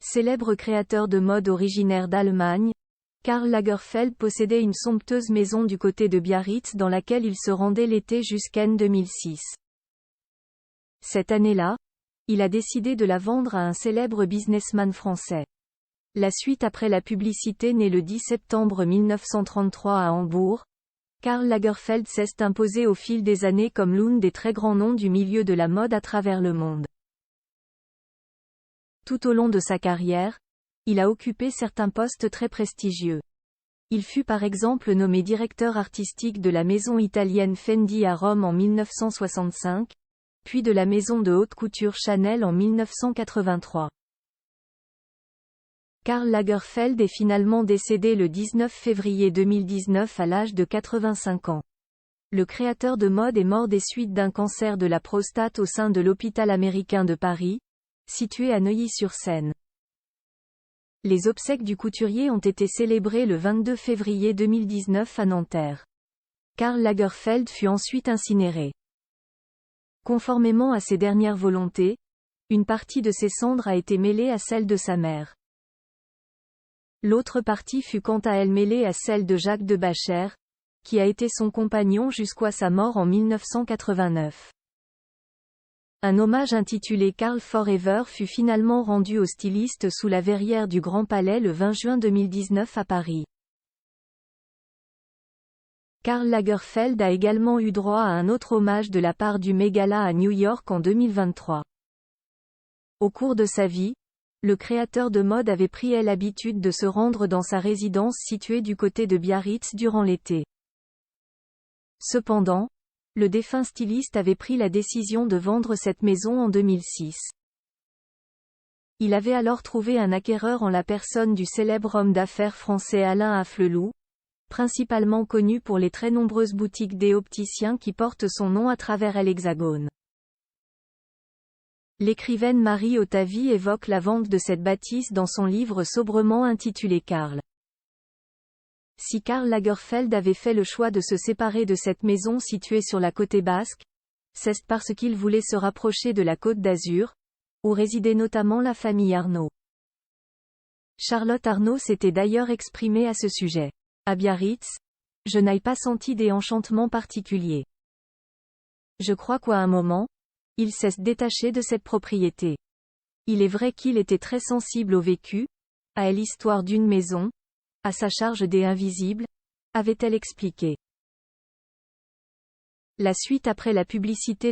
Célèbre créateur de mode originaire d'Allemagne, Karl Lagerfeld possédait une somptueuse maison du côté de Biarritz dans laquelle il se rendait l'été jusqu'en 2006. Cette année-là, il a décidé de la vendre à un célèbre businessman français. La suite après la publicité née le 10 septembre 1933 à Hambourg, Karl Lagerfeld s'est imposé au fil des années comme l'un des très grands noms du milieu de la mode à travers le monde. Tout au long de sa carrière, il a occupé certains postes très prestigieux. Il fut par exemple nommé directeur artistique de la maison italienne Fendi à Rome en 1965, puis de la maison de haute couture Chanel en 1983. Karl Lagerfeld est finalement décédé le 19 février 2019 à l'âge de 85 ans. Le créateur de mode est mort des suites d'un cancer de la prostate au sein de l'hôpital américain de Paris, situé à Neuilly-sur-Seine. Les obsèques du couturier ont été célébrées le 22 février 2019 à Nanterre. Karl Lagerfeld fut ensuite incinéré. Conformément à ses dernières volontés, une partie de ses cendres a été mêlée à celle de sa mère. L'autre partie fut quant à elle mêlée à celle de Jacques de Bacher, qui a été son compagnon jusqu'à sa mort en 1989. Un hommage intitulé Karl Forever fut finalement rendu au styliste sous la verrière du Grand Palais le 20 juin 2019 à Paris. Karl Lagerfeld a également eu droit à un autre hommage de la part du Met Gala à New York en 2023. Au cours de sa vie, le créateur de mode avait pris l'habitude de se rendre dans sa résidence située du côté de Biarritz durant l'été. Cependant, le défunt styliste avait pris la décision de vendre cette maison en 2006. Il avait alors trouvé un acquéreur en la personne du célèbre homme d'affaires français Alain Afflelou, principalement connu pour les très nombreuses boutiques des opticiens qui portent son nom à travers l'Hexagone. L'écrivaine Marie Ottavie évoque la vente de cette bâtisse dans son livre sobrement intitulé Karl. Si Karl Lagerfeld avait fait le choix de se séparer de cette maison située sur la côte basque, c'est parce qu'il voulait se rapprocher de la Côte d'Azur, où résidait notamment la famille Arnault. Charlotte Arnault s'était d'ailleurs exprimée à ce sujet. À Biarritz, je n'ai pas senti des enchantements particuliers. Je crois qu'à un moment, il s'est détaché de cette propriété. Il est vrai qu'il était très sensible au vécu, à l'histoire d'une maison, à sa charge des invisibles, avait-elle expliqué. La suite après la publicité.